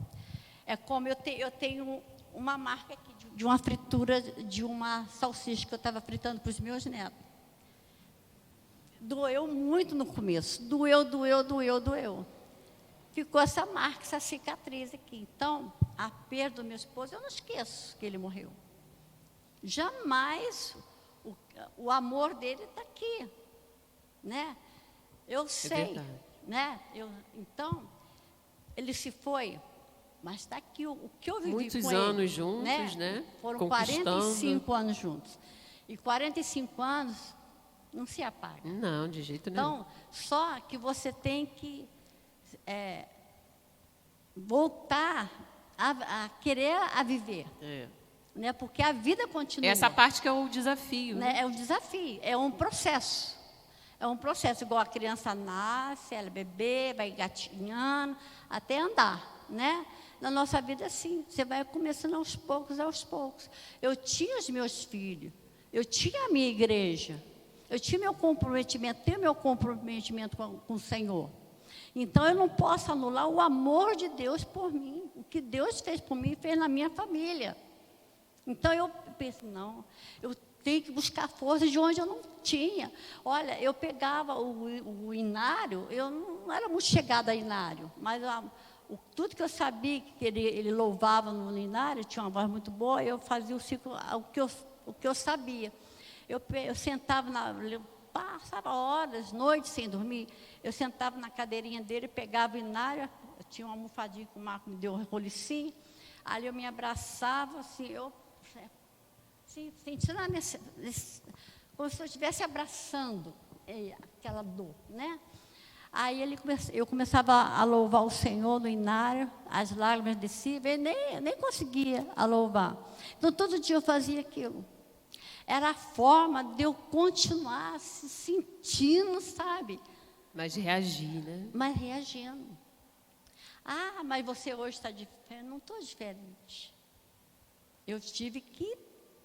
É como eu tenho uma marca aqui de uma fritura de uma salsicha que eu estava fritando para os meus netos. doeu muito no começo. Doeu. Ficou essa marca, essa cicatriz aqui. Então, a perda do meu esposo, eu não esqueço que ele morreu. Jamais o amor dele está aqui, né? Eu sei, né? Então, ele se foi, mas está aqui o que eu vivi Muitos com anos ele, juntos, né? Foram Conquistando. 45 anos juntos. E 45 anos não se apaga. Não, de jeito nenhum. Então, só que você tem que voltar a querer a viver. Né? Porque a vida continua. Essa parte que é o desafio. Né? É um desafio, é um processo. É um processo, igual a criança nasce, ela é bebê, vai engatinhando, até andar, né? Na nossa vida, assim, você vai começando aos poucos. Eu tinha os meus filhos, eu tinha a minha igreja, eu tinha meu comprometimento, tenho meu comprometimento com o Senhor. Então, eu não posso anular o amor de Deus por mim, o que Deus fez por mim, fez na minha família. Então, eu penso, não, eu tenho que buscar força de onde eu não tinha. Olha, eu pegava o inário, eu não era muito chegada a inário, mas tudo que eu sabia que ele louvava no inário, tinha uma voz muito boa, eu fazia o ciclo, o que eu sabia. Eu sentava, passava horas, noites sem dormir, eu sentava na cadeirinha dele, pegava o inário, eu tinha uma almofadinha que o Marco me deu um rolicinho, ali eu me abraçava, assim, sentindo como se eu estivesse abraçando aquela dor, né? Aí eu começava a louvar o Senhor no inário, as lágrimas desciam, eu nem conseguia a louvar. Então, todo dia eu fazia aquilo. Era a forma de eu continuar se sentindo, sabe? Mas reagir, né? Mas reagindo. Ah, mas você hoje está diferente. Não estou diferente. Eu tive que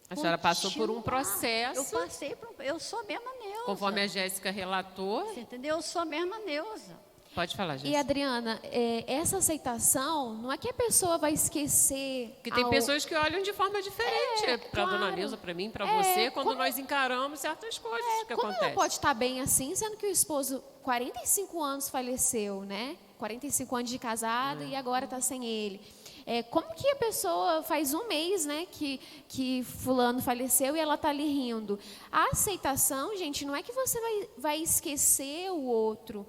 A senhora passou por um processo. Eu passei eu sou a mesma Neuza. Conforme a Jéssica relatou. Você entendeu? Eu sou a mesma Neuza. Pode falar, Jéssica. E, Adriana, essa aceitação, não é que a pessoa vai esquecer... Porque tem pessoas que olham de forma diferente. Para a dona Neuza, para mim, para você, quando nós encaramos certas coisas que como acontecem. ela pode estar bem assim, sendo que o esposo, 45 anos, faleceu, né? 45 anos de casada e agora está sem ele. Como que a pessoa faz um mês, né, que fulano faleceu e ela está ali rindo? A aceitação, gente, não é que você vai esquecer o outro.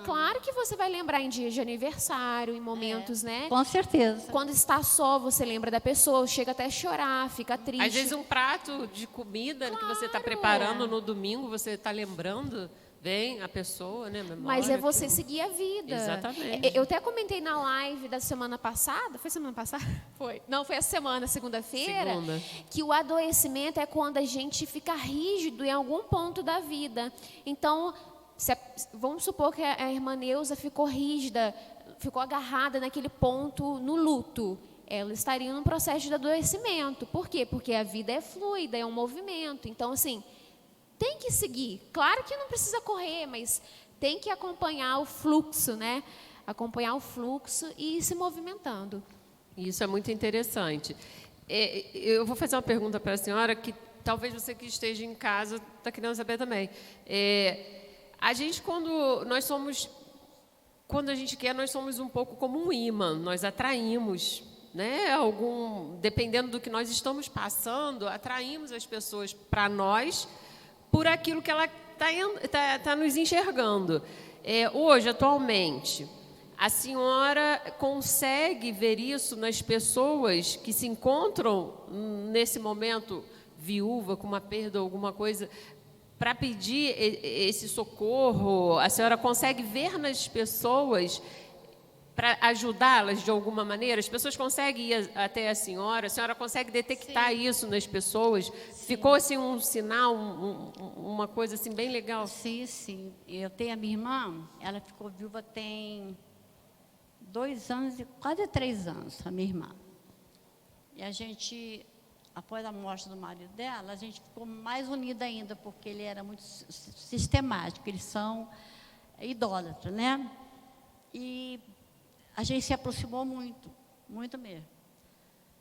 Claro que você vai lembrar em dias de aniversário, em momentos, né? Com certeza. Quando está só, você lembra da pessoa, chega até a chorar, fica triste. Às vezes um prato de comida que você está preparando no domingo, você está lembrando, vem a pessoa, né? Memória, mas é você seguir a vida. Exatamente. Eu até comentei na live da semana passada. Foi semana passada? Foi. Não, foi a semana, segunda-feira. Que o adoecimento é quando a gente fica rígido em algum ponto da vida. Então, vamos supor que a irmã Neuza ficou rígida, ficou agarrada naquele ponto no luto. Ela estaria num processo de adoecimento. Por quê? Porque a vida é fluida, é um movimento. Então, assim, tem que seguir. Claro que não precisa correr, mas tem que acompanhar o fluxo, né? Acompanhar o fluxo e ir se movimentando. Isso é muito interessante. Eu vou fazer uma pergunta para a senhora que talvez você que esteja em casa está querendo saber também. A gente, quando a gente quer, nós somos um pouco como um imã. Nós atraímos, né? Dependendo do que nós estamos passando, atraímos as pessoas para nós por aquilo que ela está nos enxergando. Hoje, atualmente, a senhora consegue ver isso nas pessoas que se encontram nesse momento viúva, com uma perda ou alguma coisa, para pedir esse socorro? A senhora consegue ver nas pessoas para ajudá-las de alguma maneira? As pessoas conseguem ir até a senhora consegue detectar isso nas pessoas? Sim. Ficou assim um sinal, uma coisa assim bem legal? Sim. Eu tenho a minha irmã, ela ficou viúva tem 2 anos e quase 3 anos, a minha irmã. E a gente, após a morte do marido dela, a gente ficou mais unida ainda, porque ele era muito sistemático, eles são idólatras, né? E a gente se aproximou muito, muito mesmo.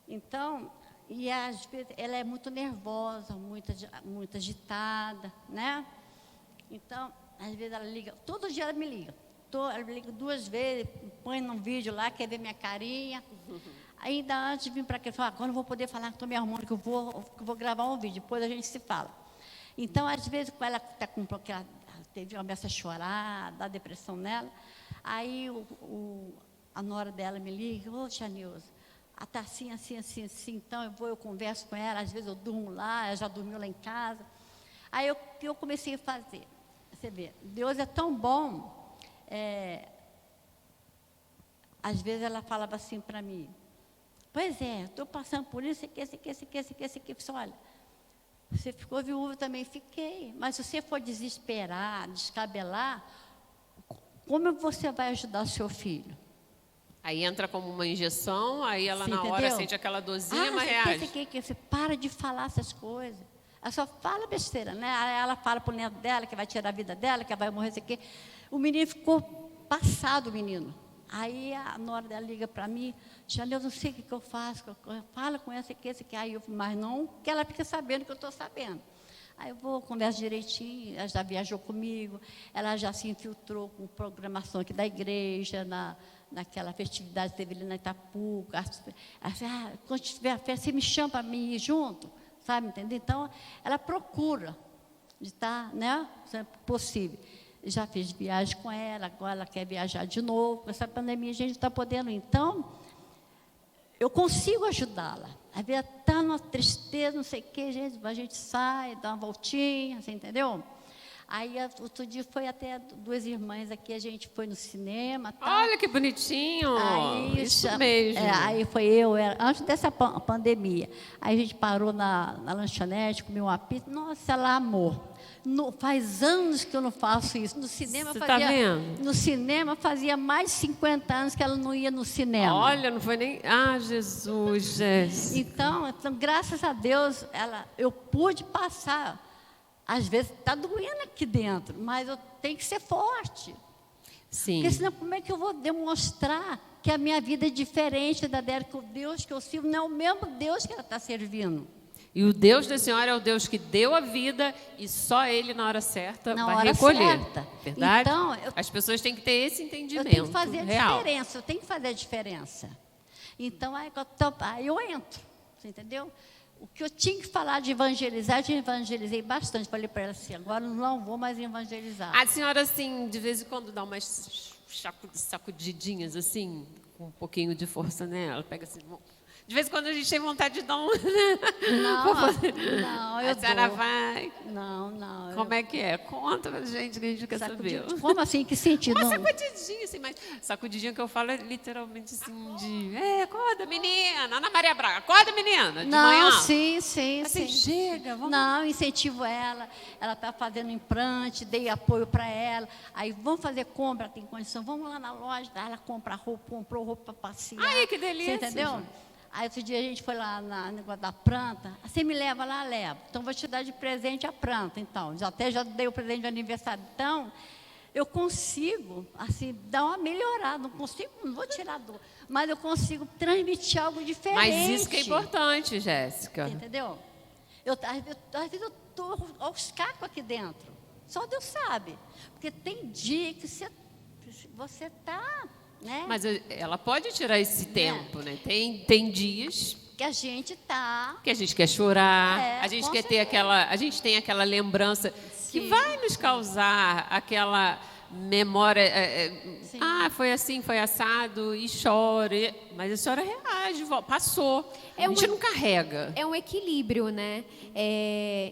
Então, e às vezes ela é muito nervosa, muito agitada, né? Então, às vezes ela liga, todo dia ela me liga. Ela me liga 2 vezes, põe num vídeo lá, quer ver minha carinha. Ainda antes de vir para aqui, fala, agora eu não vou poder falar que estou me arrumando, que eu vou gravar um vídeo, depois a gente se fala. Então, às vezes, quando ela está com porque ela começa a chorar, dá depressão nela, aí a nora dela me liga, ô, tia Neuza, está assim, então eu converso com ela, às vezes eu durmo lá, ela já dormiu lá em casa. Aí eu comecei a fazer. Você vê, Deus é tão bom. Às vezes ela falava assim para mim, pois é, estou passando por isso, esse aqui. Eu falei, olha, você ficou viúva, também fiquei, mas se você for desesperar, descabelar, como você vai ajudar o seu filho? Aí entra como uma injeção, aí ela na hora entendeu? sente aquela dorzinha, mas você reage. Você para de falar essas coisas. Ela só fala besteira, né? Aí ela fala para o neto dela que vai tirar a vida dela, que vai morrer, isso aqui. O menino ficou passado, o menino. Aí a nora dela liga para mim, tia Neuza, não sei o que eu faço, fala com esse aqui. Aí eu, mas não que ela fique sabendo que eu estou sabendo. Aí eu vou, converso direitinho, ela já viajou comigo, ela já se infiltrou com programação aqui da igreja, naquela festividade que teve ali na Itapuca. Quando tiver a festa, você me chama para mim ir junto, sabe, entendeu? Então, ela procura de estar, né, sempre possível. Já fiz viagem com ela, agora ela quer viajar de novo. Com essa pandemia a gente não está podendo. Então, eu consigo ajudá-la. Às vezes está numa tristeza, não sei o quê, a gente sai, dá uma voltinha, você entendeu? Aí, outro dia, foi até 2 irmãs aqui, a gente foi no cinema. Tá? Olha que bonitinho! Aí, isso mesmo. Aí foi antes dessa pandemia. Aí a gente parou na lanchonete, comeu uma pizza. Nossa, ela amou. Faz anos que eu não faço isso. No cinema Você fazia, tá vendo? No cinema fazia mais de 50 anos que ela não ia no cinema. Olha, não foi nem... Ah, Jesus, Jéssica. Então, graças a Deus, eu pude passar. Às vezes está doendo aqui dentro, mas eu tenho que ser forte. Sim. Porque senão como é que eu vou demonstrar que a minha vida é diferente da dela, que o Deus que eu sirvo não é o mesmo Deus que ela está servindo. E o Deus da senhora é o Deus que deu a vida e só Ele, na hora certa, Na vai hora recolher. certa. Verdade? Então, as pessoas têm que ter esse entendimento Eu tenho que fazer a real. diferença, eu tenho que fazer a diferença. Então, aí eu entro, você entendeu? O que eu tinha que falar de evangelizar, eu já evangelizei bastante. Falei para ela assim, agora não vou mais evangelizar. A senhora, assim, de vez em quando dá umas sacudidinhas, assim, com um pouquinho de força nela, pega assim... De vez em quando a gente tem vontade de dar um... Não, eu a senhora dou. vai... Não. Como é que é? Conta pra gente que a gente quer saber. Como assim? Que sentido? Uma sacudidinha, assim, mas sacudidinha que eu falo é literalmente assim de... acorda, menina! Ana Maria Braga, acorda, menina! De manhã. Sim. Assim, chega, vamos... Não, incentivo ela está fazendo implante, dei apoio para ela. Aí, vamos fazer compra, tem condição, vamos lá na loja. Aí ela comprou roupa para passear. Ai, que delícia! Você entendeu? Aí, outro dia, a gente foi lá no negócio da planta. Você me leva lá? Levo. Então, vou te dar de presente a planta. Então, já dei o presente de aniversário. Então, eu consigo, assim, dar uma melhorada. Não vou tirar dor. Mas eu consigo transmitir algo diferente. Mas isso que é importante, Jéssica. Entendeu? Às vezes eu estou aos cacos aqui dentro. Só Deus sabe. Porque tem dia que você está... Né? Mas ela pode tirar esse tempo, né? Tem dias que a gente está... que a gente quer chorar, a gente quer ter certeza. a gente tem aquela lembrança que vai nos causar aquela memória... foi assim, foi assado, e chora. Mas a senhora reage, passou. A gente não carrega. É um equilíbrio, né?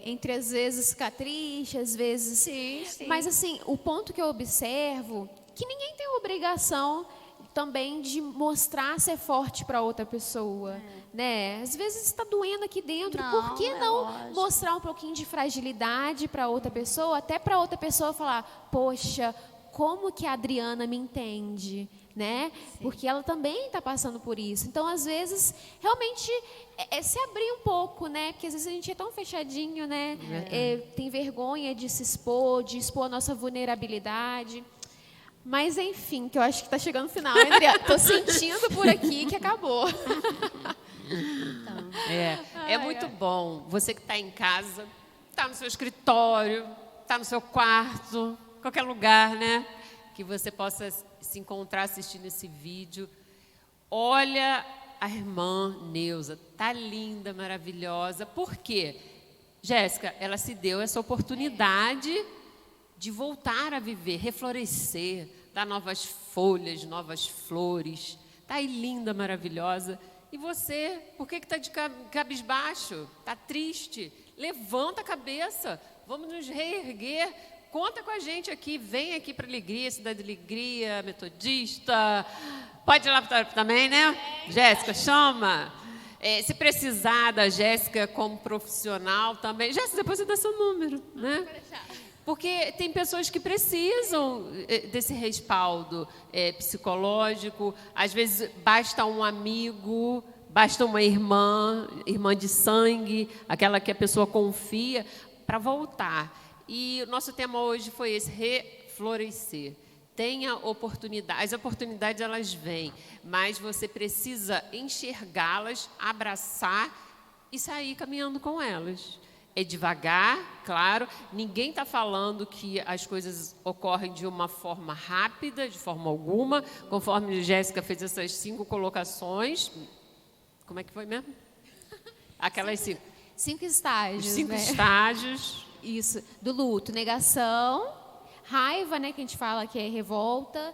Entre às vezes ficar triste, às vezes... Sim. Mas assim, o ponto que eu observo, que ninguém tem obrigação também de mostrar ser forte para outra pessoa, né? Às vezes está doendo aqui dentro, por que não mostrar um pouquinho de fragilidade para outra pessoa, até para outra pessoa falar, poxa, como que a Adriana me entende, né? Sim. Porque ela também está passando por isso. Então, às vezes, realmente se abrir um pouco, né? Porque às vezes a gente é tão fechadinho, né? Tem vergonha de se expor, de expor a nossa vulnerabilidade. Mas, enfim, que eu acho que está chegando no final, hein, Adriana? Estou sentindo por aqui que acabou. Então. É muito bom. Você que está em casa, está no seu escritório, está no seu quarto, qualquer lugar, né? Que você possa se encontrar assistindo esse vídeo. Olha a irmã Neuza, tá linda, maravilhosa. Por quê? Jéssica, ela se deu essa oportunidade de voltar a viver, reflorescer, dar novas folhas, novas flores. Tá aí linda, maravilhosa. E você, por que está de cabisbaixo? Está triste? Levanta a cabeça, vamos nos reerguer. Conta com a gente aqui, vem aqui para a Alegria, Cidade de Alegria, Metodista. Pode ir lá também, né? Jéssica, chama. Se precisar da Jéssica como profissional também. Jéssica, depois você dá seu número, né? Porque tem pessoas que precisam desse respaldo psicológico. Às vezes basta um amigo, basta uma irmã de sangue, aquela que a pessoa confia, para voltar. E o nosso tema hoje foi esse, reflorescer. Tenha oportunidade. As oportunidades, elas vêm, mas você precisa enxergá-las, abraçar e sair caminhando com elas. É devagar, claro. Ninguém está falando que as coisas ocorrem de uma forma rápida, de forma alguma. Conforme a Jéssica fez essas 5 colocações. Como é que foi mesmo? Aquelas 5. 5 estágios, 5 né? estágios. Isso, do luto. Negação, raiva, né, que a gente fala que é revolta,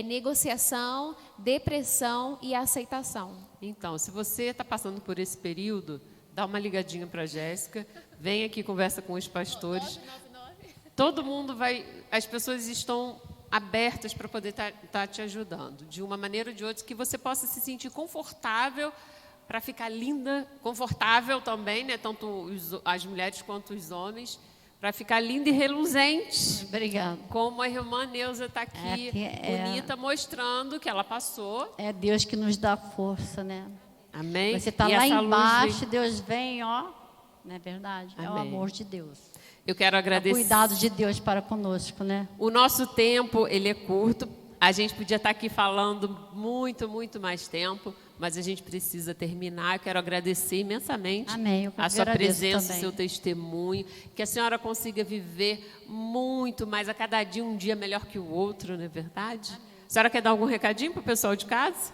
negociação, depressão e aceitação. Então, se você está passando por esse período, dá uma ligadinha para a Jéssica, vem aqui, conversa com os pastores. 999. Todo mundo vai, as pessoas estão abertas para poder estar te ajudando, de uma maneira ou de outra, que você possa se sentir confortável para ficar linda, confortável também, né, tanto as mulheres quanto os homens, para ficar linda e reluzente. Obrigada. Como a irmã Neuza está aqui, bonita, mostrando que ela passou. É Deus que nos dá força, né? Amém? Você está E lá essa embaixo, luz Deus vem, ó. Não é verdade? Amém. É o amor de Deus. Eu quero É o agradecer. cuidado de Deus para conosco, né? O nosso tempo, ele é curto. A gente podia estar aqui falando muito, muito mais tempo, mas a gente precisa terminar. Eu quero agradecer imensamente Amém. Eu a sua agradeço presença, também. o seu testemunho, que a senhora consiga viver muito mais, a cada dia um dia melhor que o outro, não é verdade? Amém. A senhora quer dar algum recadinho para o pessoal de casa?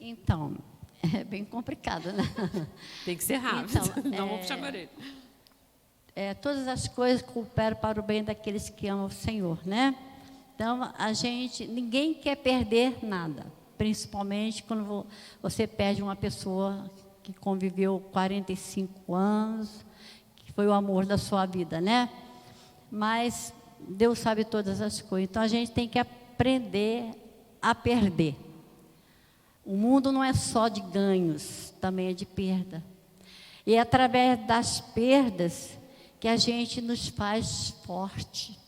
Então, é bem complicado, né? Tem que ser rápido, Então, não vou puxar a orelha. Todas as coisas cooperam para o bem daqueles que amam o Senhor, né? Então, ninguém quer perder nada, principalmente quando você perde uma pessoa que conviveu 45 anos, que foi o amor da sua vida, né? Mas Deus sabe todas as coisas, então a gente tem que aprender a perder. O mundo não é só de ganhos, também é de perda. E é através das perdas que a gente nos faz forte,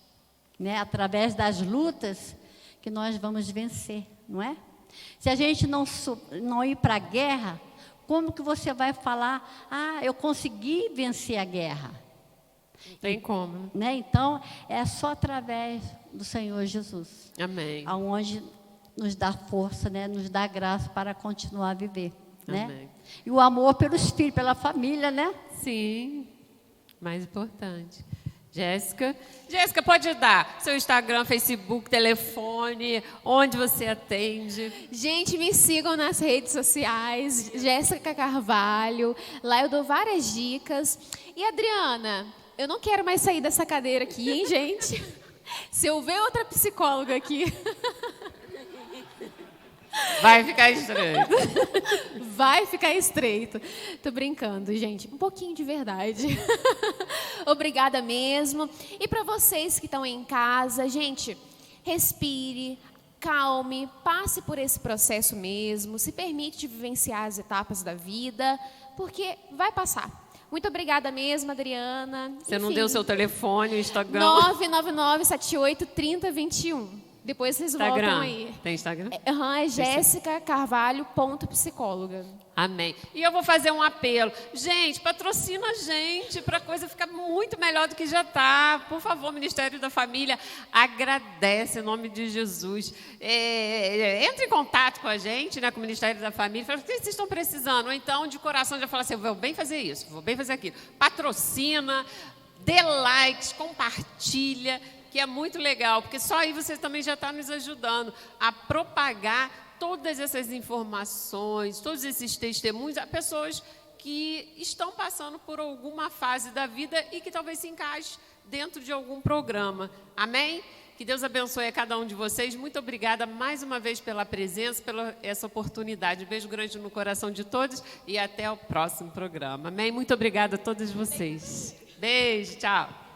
né? Através das lutas que nós vamos vencer, não é? Se a gente não ir para a guerra, como que você vai falar, eu consegui vencer a guerra? Não tem como. Né? Então, é só através do Senhor Jesus. Amém. Aonde nos dá força, né? Nos dá graça para continuar a viver. Né? Amém. E o amor pelos filhos, pela família, né? Sim, mais importante. Jéssica, pode dar seu Instagram, Facebook, telefone, onde você atende. Gente, me sigam nas redes sociais, Jéssica Carvalho. Lá eu dou várias dicas. E Adriana, eu não quero mais sair dessa cadeira aqui, hein, gente? Se eu ver outra psicóloga aqui... Vai ficar estreito. Vai ficar estreito. Tô brincando, gente. Um pouquinho de verdade. Obrigada mesmo. E para vocês que estão em casa, gente, respire, calme, passe por esse processo mesmo, se permite vivenciar as etapas da vida, porque vai passar. Muito obrigada mesmo, Adriana. Você não deu o seu telefone, o Instagram? 999-78-3021. Depois vocês voltam aí. Tem Instagram? É Jéssica Carvalho.psicóloga. Amém. E eu vou fazer um apelo. Gente, patrocina a gente para a coisa ficar muito melhor do que já está. Por favor, Ministério da Família, agradece em nome de Jesus. Entre em contato com a gente, né, com o Ministério da Família. Fala, o que vocês estão precisando? Ou então, de coração, já fala assim, eu vou bem fazer isso, vou bem fazer aquilo. Patrocina. dê likes, compartilha, que é muito legal, porque só aí você também já está nos ajudando a propagar todas essas informações, todos esses testemunhos a pessoas que estão passando por alguma fase da vida e que talvez se encaixe dentro de algum programa. Amém? Que Deus abençoe a cada um de vocês. Muito obrigada mais uma vez pela presença, pela essa oportunidade. Um beijo grande no coração de todos e até o próximo programa. Amém? Muito obrigada a todos vocês. Beijo, tchau.